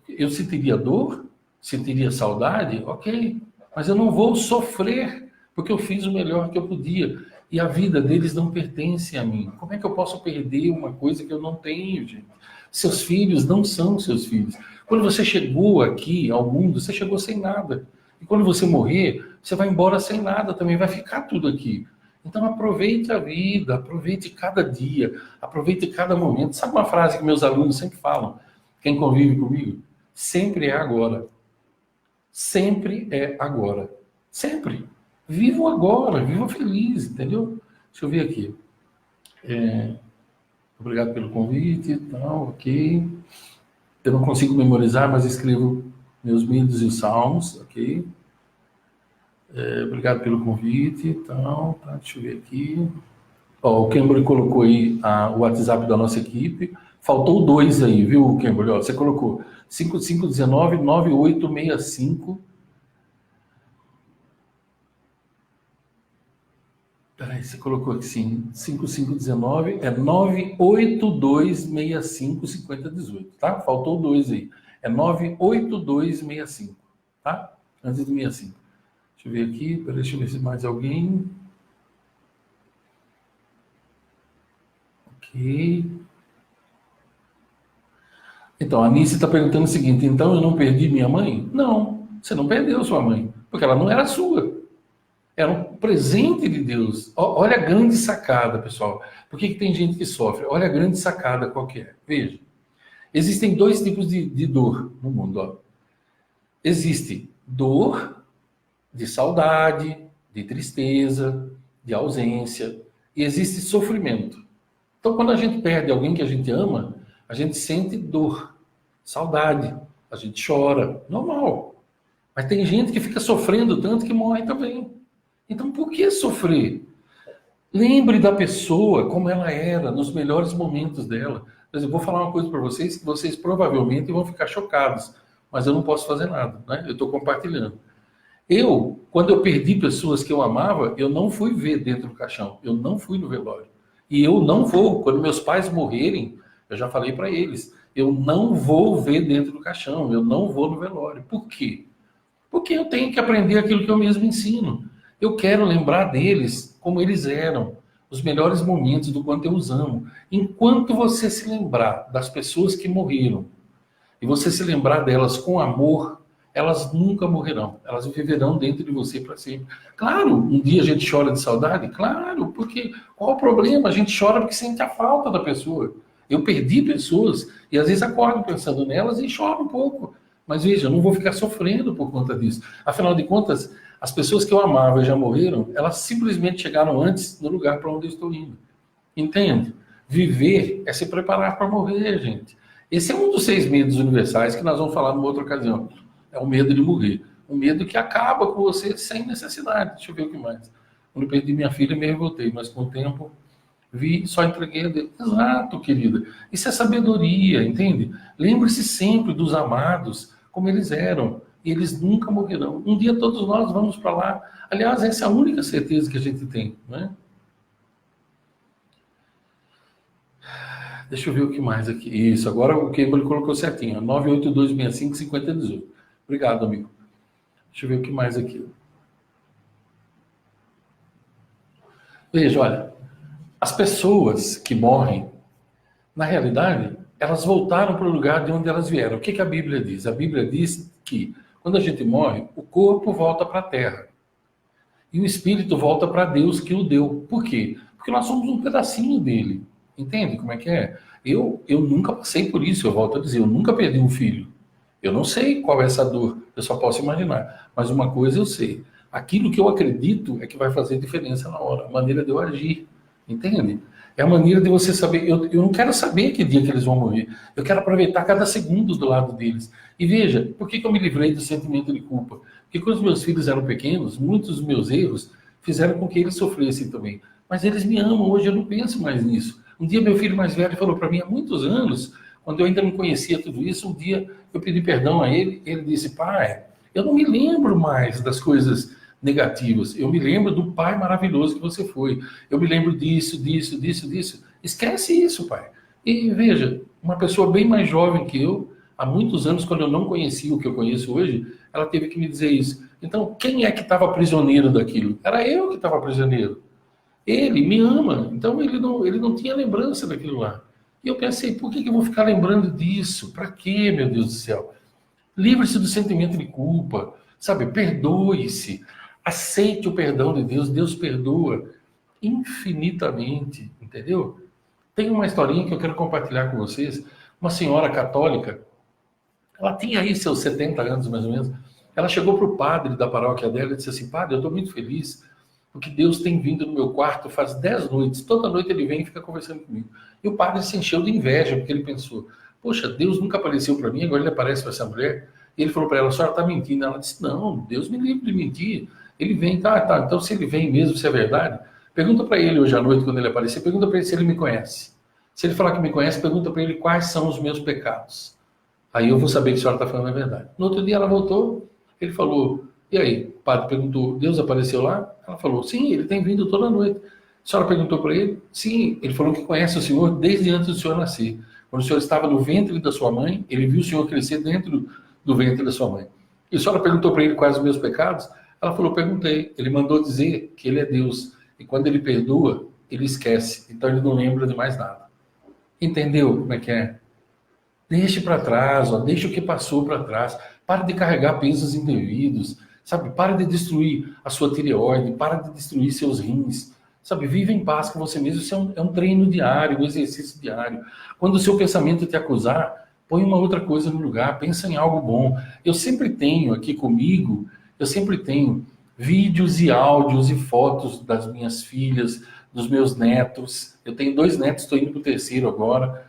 eu sentiria dor, sentiria saudade, ok. Mas eu não vou sofrer, porque eu fiz o melhor que eu podia. E a vida deles não pertence a mim. Como é que eu posso perder uma coisa que eu não tenho, gente? Seus filhos não são seus filhos. Quando você chegou aqui ao mundo, você chegou sem nada. E quando você morrer, você vai embora sem nada também, vai ficar tudo aqui. Então aproveite a vida, aproveite cada dia, aproveite cada momento. Sabe uma frase que meus alunos sempre falam? Quem convive comigo? Sempre é agora. Sempre é agora. Sempre. Viva o agora, viva feliz, entendeu? Deixa eu ver aqui. Obrigado pelo convite e tal, ok. Eu não consigo memorizar, mas escrevo meus medos e os salmos, ok. Obrigado pelo convite e tal, tá, deixa eu ver aqui. Ó, o Kimberly colocou aí o WhatsApp da nossa equipe. Faltou 2 aí, viu, Kimberly? Ó, você colocou 5519-9865. Peraí, você colocou aqui sim, 5519 é 982655018, tá? Faltou 2 aí. É 98265, tá? Antes do 65. Deixa eu ver aqui, deixa eu ver se mais alguém. Ok. Então, a Anice está perguntando o seguinte, então eu não perdi minha mãe? Não, você não perdeu sua mãe, porque ela não era sua. Era um presente de Deus. Olha a grande sacada, pessoal. Por que tem gente que sofre? Olha a grande sacada qual que é. Veja. Existem 2 tipos de dor no mundo. Ó. Existe dor de saudade, de tristeza, de ausência. E existe sofrimento. Então, quando a gente perde alguém que a gente ama, a gente sente dor, saudade. A gente chora. Normal. Mas tem gente que fica sofrendo tanto que morre também. Então, por que sofrer? Lembre da pessoa como ela era, nos melhores momentos dela. Mas eu vou falar uma coisa para vocês que vocês provavelmente vão ficar chocados, mas eu não posso fazer nada, né? Eu estou compartilhando. Quando eu perdi pessoas que eu amava, eu não fui ver dentro do caixão, eu não fui no velório. E eu não vou, quando meus pais morrerem, eu já falei para eles, eu não vou ver dentro do caixão, eu não vou no velório. Por quê? Porque eu tenho que aprender aquilo que eu mesmo ensino. Eu quero lembrar deles como eles eram, os melhores momentos do quanto eu os amo. Enquanto você se lembrar das pessoas que morreram, e você se lembrar delas com amor, elas nunca morrerão. Elas viverão dentro de você para sempre. Claro, um dia a gente chora de saudade? Claro, porque qual o problema? A gente chora porque sente a falta da pessoa. Eu perdi pessoas e às vezes acordo pensando nelas e choro um pouco. Mas veja, eu não vou ficar sofrendo por conta disso. Afinal de contas, as pessoas que eu amava e já morreram, elas simplesmente chegaram antes no lugar para onde eu estou indo. Entende? Viver é se preparar para morrer, gente. Esse é um dos 6 medos universais que nós vamos falar numa outra ocasião. É o medo de morrer. Um medo que acaba com você sem necessidade. Deixa eu ver o que mais. Quando eu perdi minha filha, me revoltei, mas com o tempo vi, só entreguei a Deus. Exato, querida. Isso é sabedoria, entende? Lembre-se sempre dos amados, como eles eram. E eles nunca morrerão. Um dia todos nós vamos para lá. Aliás, essa é a única certeza que a gente tem, né? Deixa eu ver o que mais aqui. Isso, agora o Kimberly colocou certinho. 982655018. Obrigado, amigo. Deixa eu ver o que mais aqui. Veja, olha. As pessoas que morrem, na realidade, elas voltaram para o lugar de onde elas vieram. O que a Bíblia diz? A Bíblia diz que quando a gente morre, o corpo volta para a terra. E o espírito volta para Deus que o deu. Por quê? Porque nós somos um pedacinho dele. Entende como é que é? Eu nunca passei por isso, eu volto a dizer, eu nunca perdi um filho. Eu não sei qual é essa dor, eu só posso imaginar. Mas uma coisa eu sei, aquilo que eu acredito é que vai fazer diferença na hora, a maneira de eu agir. Entende? É a maneira de você saber. Eu não quero saber que dia que eles vão morrer. Eu quero aproveitar cada segundo do lado deles. E veja, por que eu me livrei do sentimento de culpa? Porque quando os meus filhos eram pequenos, muitos dos meus erros fizeram com que eles sofressem também. Mas eles me amam hoje, eu não penso mais nisso. Um dia meu filho mais velho falou para mim, há muitos anos, quando eu ainda não conhecia tudo isso, um dia eu pedi perdão a ele, ele disse, pai, eu não me lembro mais das coisas negativas. Eu me lembro do pai maravilhoso que você foi. Eu me lembro disso, disso, disso, disso. Esquece isso, pai. E veja, uma pessoa bem mais jovem que eu, há muitos anos, quando eu não conhecia o que eu conheço hoje, ela teve que me dizer isso. Então, quem é que estava prisioneiro daquilo? Era eu que estava prisioneiro. Ele me ama, então ele não tinha lembrança daquilo lá. E eu pensei, por que eu vou ficar lembrando disso? Para quê, meu Deus do céu? Livre-se do sentimento de culpa, sabe? Perdoe-se. Aceite o perdão de Deus. Deus perdoa infinitamente, entendeu? Tem uma historinha que eu quero compartilhar com vocês. Uma senhora católica, ela tinha aí seus 70 anos, mais ou menos. Ela chegou para o padre da paróquia dela e disse assim, padre, eu estou muito feliz porque Deus tem vindo no meu quarto faz 10 noites. Toda noite ele vem e fica conversando comigo. E o padre se encheu de inveja, porque ele pensou, poxa, Deus nunca apareceu para mim, agora ele aparece para essa mulher. E ele falou para ela, a senhora está mentindo. Ela disse, não, Deus me livre de mentir. Ele vem, tá, então se ele vem mesmo, se é verdade, pergunta para ele hoje à noite, quando ele aparecer, pergunta para ele se ele me conhece. Se ele falar que me conhece, pergunta para ele quais são os meus pecados. Aí eu vou saber que a senhora está falando a verdade. No outro dia ela voltou, ele falou, e aí? O padre perguntou, Deus apareceu lá? Ela falou, sim, ele tem vindo toda noite. A senhora perguntou para ele? Sim, ele falou que conhece o senhor desde antes do senhor nascer. Quando o senhor estava no ventre da sua mãe, ele viu o senhor crescer dentro do ventre da sua mãe. E a senhora perguntou para ele quais os meus pecados? Ela falou, perguntei. Ele mandou dizer que ele é Deus. E quando ele perdoa, ele esquece. Então ele não lembra de mais nada. Entendeu como é que é? Deixe para trás, ó, deixe o que passou para trás. Pare de carregar pesos indevidos. Sabe, para de destruir a sua tireoide, para de destruir seus rins. Sabe, viva em paz com você mesmo. Isso é um treino diário, um exercício diário. Quando o seu pensamento te acusar, põe uma outra coisa no lugar, pensa em algo bom. Eu sempre tenho aqui comigo, eu sempre tenho vídeos e áudios e fotos das minhas filhas, dos meus netos. Eu tenho 2 netos, estou indo para o 3º agora.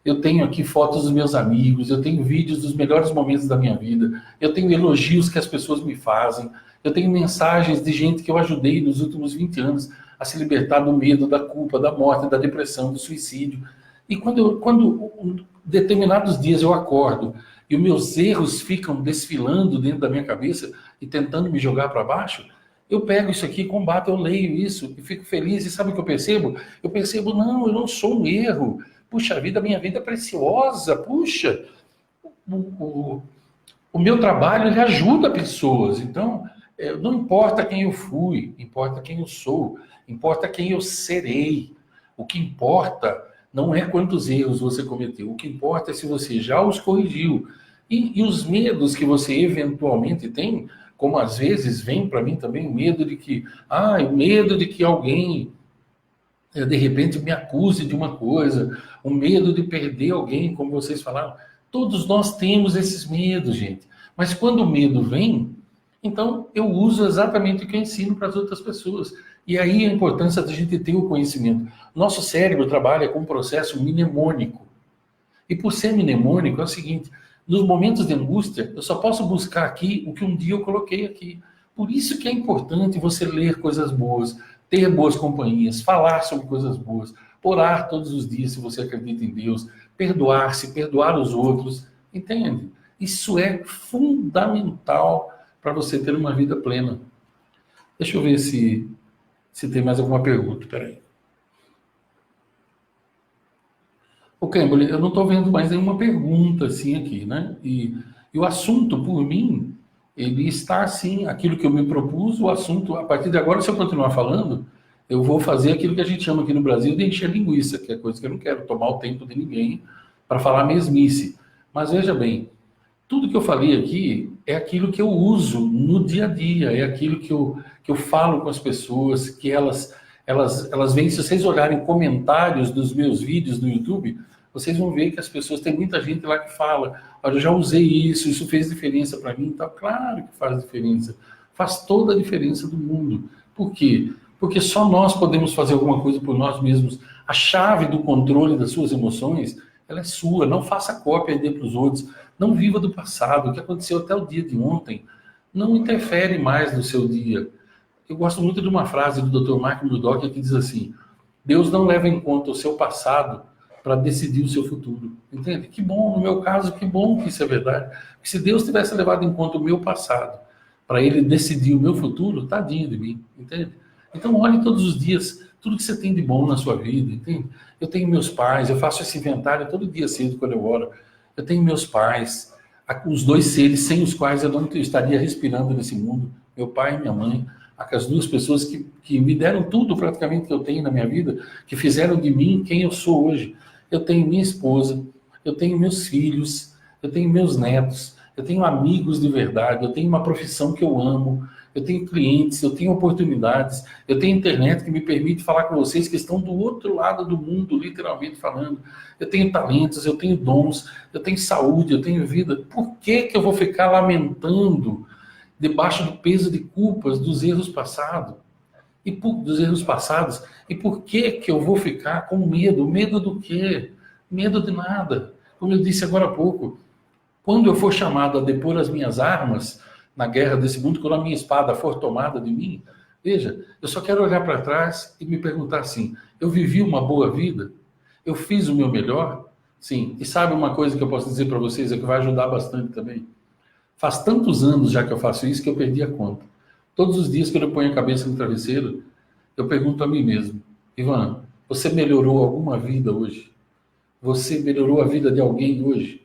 Eu tenho aqui fotos dos meus amigos, eu tenho vídeos dos melhores momentos da minha vida, eu tenho elogios que as pessoas me fazem, eu tenho mensagens de gente que eu ajudei nos últimos 20 anos a se libertar do medo, da culpa, da morte, da depressão, do suicídio. E quando determinados dias eu acordo e os meus erros ficam desfilando dentro da minha cabeça e tentando me jogar para baixo, eu pego isso aqui, combato, eu leio isso e fico feliz. E sabe o que eu percebo? Eu percebo, não, eu não sou um erro. Puxa vida, minha vida é preciosa. Puxa, o meu trabalho ele ajuda pessoas. Então, não importa quem eu fui, importa quem eu sou, importa quem eu serei. O que importa não é quantos erros você cometeu, o que importa é se você já os corrigiu. E os medos que você eventualmente tem, como às vezes vem para mim também o medo de que, o medo de que alguém de repente me acuse de uma coisa, o medo de perder alguém, como vocês falaram. Todos nós temos esses medos, gente. Mas quando o medo vem, então eu uso exatamente o que eu ensino para as outras pessoas. E aí a importância da gente ter o conhecimento. Nosso cérebro trabalha com um processo mnemônico. E por ser mnemônico é o seguinte, nos momentos de angústia, eu só posso buscar aqui o que um dia eu coloquei aqui. Por isso que é importante você ler coisas boas, ter boas companhias, falar sobre coisas boas, orar todos os dias se você acredita em Deus, perdoar-se, perdoar os outros, entende? Isso é fundamental para você ter uma vida plena. Deixa eu ver se tem mais alguma pergunta, peraí. Ok, eu não estou vendo mais nenhuma pergunta assim aqui, né? E o assunto, por mim, ele está assim, aquilo que eu me propus, o assunto, a partir de agora, se eu continuar falando, eu vou fazer aquilo que a gente chama aqui no Brasil de encher linguiça, que é coisa que eu não quero, tomar o tempo de ninguém para falar mesmice. Mas veja bem, tudo que eu falei aqui é aquilo que eu uso no dia a dia, é aquilo que eu falo com as pessoas, que elas veem, se vocês olharem comentários dos meus vídeos no YouTube, vocês vão ver que as pessoas, tem muita gente lá que fala, olha, eu já usei isso fez diferença para mim, tá? Claro que faz diferença, faz toda a diferença do mundo. Por quê? Porque só nós podemos fazer alguma coisa por nós mesmos. A chave do controle das suas emoções, ela é sua. Não faça cópia e dê para os outros. Não viva do passado. O que aconteceu até o dia de ontem não interfere mais no seu dia. Eu gosto muito de uma frase do Dr. Mark Murdock que diz assim: Deus não leva em conta o seu passado para decidir o seu futuro. Entende? Que bom, no meu caso, que bom que isso é verdade. Porque se Deus tivesse levado em conta o meu passado para ele decidir o meu futuro, tadinho de mim, entende? Então olhe todos os dias tudo que você tem de bom na sua vida, entende? Eu tenho meus pais, eu faço esse inventário todo dia cedo quando eu oro. Eu tenho meus pais, os dois seres sem os quais eu não estaria respirando nesse mundo, meu pai e minha mãe, as duas pessoas que me deram tudo praticamente que eu tenho na minha vida, que fizeram de mim quem eu sou hoje. Eu tenho minha esposa, eu tenho meus filhos, eu tenho meus netos, eu tenho amigos de verdade, eu tenho uma profissão que eu amo, eu tenho clientes, eu tenho oportunidades, eu tenho internet que me permite falar com vocês que estão do outro lado do mundo, literalmente falando. Eu tenho talentos, eu tenho dons, eu tenho saúde, eu tenho vida. Por que que eu vou ficar lamentando debaixo do peso de culpas dos erros passados? Dos erros passados? E por que que eu vou ficar com medo? Medo do quê? Medo de nada. Como eu disse agora há pouco, quando eu for chamado a depor as minhas armas na guerra desse mundo, quando a minha espada for tomada de mim, veja, eu só quero olhar para trás e me perguntar assim: eu vivi uma boa vida? Eu fiz o meu melhor? Sim. E sabe uma coisa que eu posso dizer para vocês, é que vai ajudar bastante também? Faz tantos anos já que eu faço isso que eu perdi a conta. Todos os dias que eu ponho a cabeça no travesseiro, eu pergunto a mim mesmo: Ivan, você melhorou alguma vida hoje? Você melhorou a vida de alguém hoje?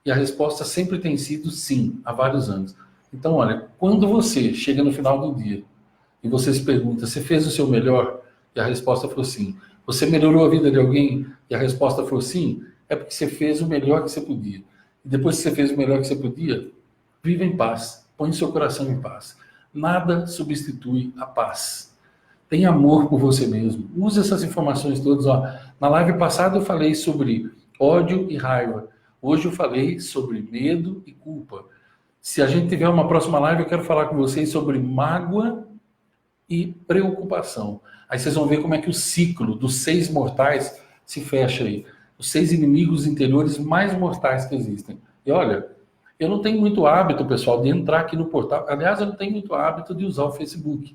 E a resposta sempre tem sido sim, há vários anos. Então, olha, quando você chega no final do dia e você se pergunta: você fez o seu melhor? E a resposta for sim. Você melhorou a vida de alguém? E a resposta for sim, é porque você fez o melhor que você podia. E depois que você fez o melhor que você podia, viva em paz, põe seu coração em paz. Nada substitui a paz. Tenha amor por você mesmo. Use essas informações todas. Ó. Na live passada eu falei sobre ódio e raiva. Hoje eu falei sobre medo e culpa. Se a gente tiver uma próxima live, eu quero falar com vocês sobre mágoa e preocupação. Aí vocês vão ver como é que o ciclo dos 6 mortais se fecha aí. Os 6 inimigos interiores mais mortais que existem. E olha, eu não tenho muito hábito, pessoal, de entrar aqui no portal. Aliás, eu não tenho muito hábito de usar o Facebook.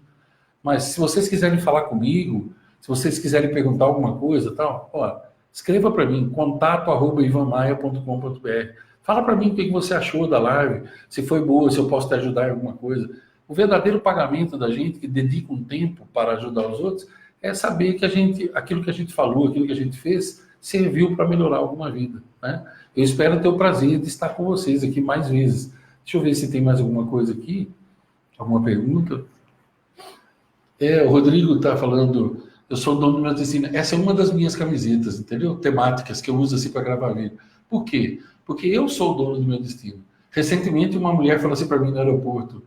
Mas se vocês quiserem falar comigo, se vocês quiserem perguntar alguma coisa, tal, ó, escreva para mim, contato@ivanmaia.com.br. Fala para mim o que você achou da live, se foi boa, se eu posso te ajudar em alguma coisa. O verdadeiro pagamento da gente que dedica um tempo para ajudar os outros é saber que aquilo que a gente falou, aquilo que a gente fez, serviu para melhorar alguma vida, né? Eu espero ter o prazer de estar com vocês aqui mais vezes. Deixa eu ver se tem mais alguma coisa aqui, alguma pergunta. O Rodrigo está falando: eu sou o dono do meu destino. Essa é uma das minhas camisetas, entendeu? Temáticas que eu uso assim para gravar vídeo. Por quê? Porque eu sou o dono do meu destino. Recentemente, uma mulher falou assim para mim no aeroporto: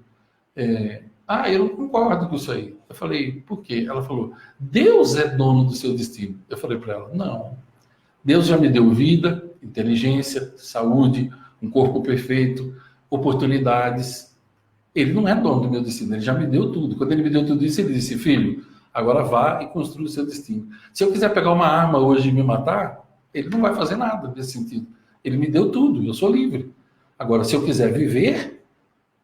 eu não concordo com isso aí. Eu falei: por quê? Ela falou: Deus é dono do seu destino. Eu falei para ela: não. Deus já me deu vida, inteligência, saúde, um corpo perfeito, oportunidades. Ele não é dono do meu destino, ele já me deu tudo. Quando ele me deu tudo isso, ele disse: filho, agora vá e construa o seu destino. Se eu quiser pegar uma arma hoje e me matar, ele não vai fazer nada nesse sentido. Ele me deu tudo, eu sou livre. Agora, se eu quiser viver,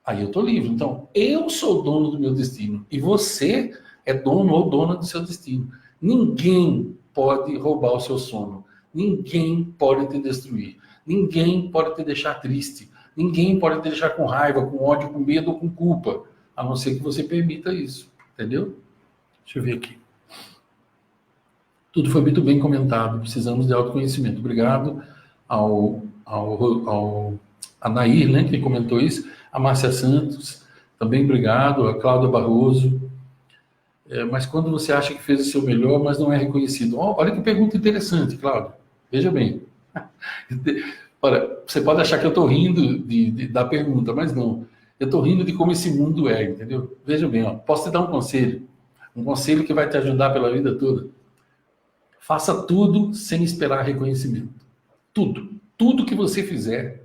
aí eu estou livre. Então, eu sou dono do meu destino e você é dono ou dona do seu destino. Ninguém pode roubar o seu sono. Ninguém pode te destruir. Ninguém pode te deixar triste. Ninguém pode te deixar com raiva, com ódio, com medo ou com culpa. A não ser que você permita isso. Entendeu? Deixa eu ver aqui. Tudo foi muito bem comentado. Precisamos de autoconhecimento. Obrigado a Nair, né, que comentou isso. A Márcia Santos, também obrigado. A Cláudia Barroso. Mas quando você acha que fez o seu melhor, mas não é reconhecido. Olha que pergunta interessante, Cláudia. Veja bem. Olha, você pode achar que eu estou rindo da pergunta, mas não. Eu estou rindo de como esse mundo é, entendeu? Veja bem, posso te dar um conselho que vai te ajudar pela vida toda. Faça tudo sem esperar reconhecimento. Tudo que você fizer,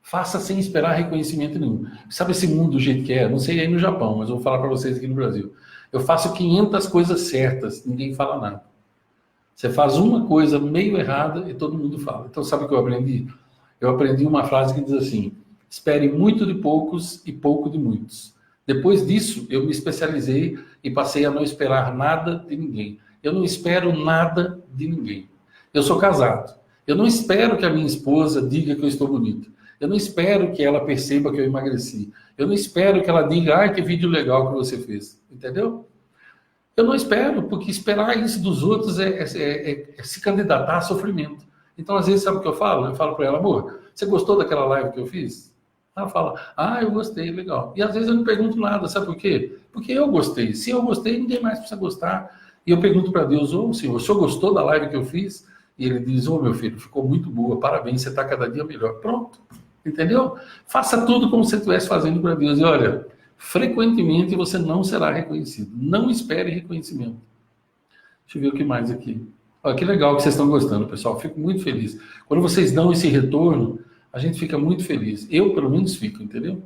faça sem esperar reconhecimento nenhum. Sabe esse mundo do jeito que é? Não sei aí no Japão, mas eu vou falar para vocês aqui no Brasil. Eu faço 500 coisas certas, ninguém fala nada. Você faz uma coisa meio errada e todo mundo fala. Então, sabe o que eu aprendi? Eu aprendi uma frase que diz assim: espere muito de poucos e pouco de muitos. Depois disso, eu me especializei e passei a não esperar nada de ninguém. Eu não espero nada de ninguém. Eu sou casado. Eu não espero que a minha esposa diga que eu estou bonito. Eu não espero que ela perceba que eu emagreci. Eu não espero que ela diga, ai, que vídeo legal que você fez. Entendeu? Eu não espero, porque esperar isso dos outros é se candidatar a sofrimento. Então, às vezes, sabe o que eu falo? Eu falo para ela, amor, você gostou daquela live que eu fiz? Ela fala, ah, eu gostei, legal. E às vezes eu não pergunto nada, sabe por quê? Porque eu gostei. Se eu gostei, ninguém mais precisa gostar. E eu pergunto para Deus, ô Senhor, o Senhor gostou da live que eu fiz? E ele diz, ô meu filho, ficou muito boa, parabéns, você está cada dia melhor. Pronto, entendeu? Faça tudo como se você estivesse fazendo para Deus. E olha, frequentemente você não será reconhecido. Não espere reconhecimento. Deixa eu ver o que mais aqui. Olha, que legal que vocês estão gostando, pessoal. Fico muito feliz. Quando vocês dão esse retorno, a gente fica muito feliz. Eu, pelo menos, fico, entendeu?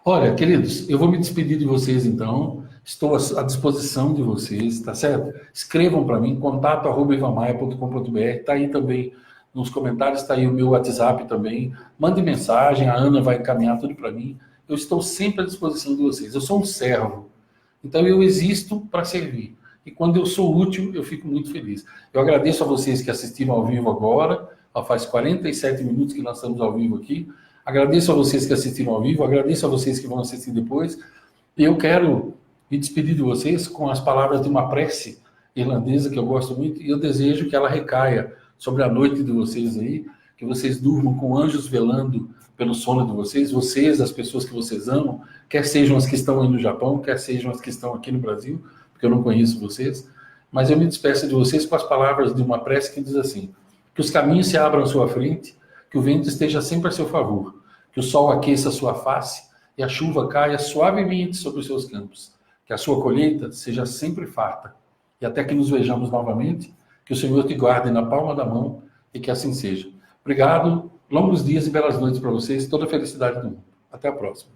Olha, queridos, eu vou me despedir de vocês, então. Estou à disposição de vocês, tá certo? Escrevam para mim, contato@ivamaia.com.br. Está aí também nos comentários, está aí o meu WhatsApp também. Mande mensagem, a Ana vai encaminhar tudo para mim. Eu estou sempre à disposição de vocês. Eu sou um servo, então eu existo para servir. E quando eu sou útil, eu fico muito feliz. Eu agradeço a vocês que assistiram ao vivo agora. Faz 47 minutos que nós estamos ao vivo aqui. Agradeço a vocês que assistiram ao vivo, agradeço a vocês que vão assistir depois. E eu quero me despedir de vocês com as palavras de uma prece irlandesa que eu gosto muito, e eu desejo que ela recaia sobre a noite de vocês aí, que vocês durmam com anjos velando pelo sono de vocês, as pessoas que vocês amam, quer sejam as que estão aí no Japão, quer sejam as que estão aqui no Brasil, porque eu não conheço vocês, mas eu me despeço de vocês com as palavras de uma prece que diz assim: que os caminhos se abram à sua frente, que o vento esteja sempre a seu favor, que o sol aqueça a sua face e a chuva caia suavemente sobre os seus campos, que a sua colheita seja sempre farta. E até que nos vejamos novamente, que o Senhor te guarde na palma da mão e que assim seja. Obrigado, longos dias e belas noites para vocês, toda a felicidade do mundo. Até a próxima.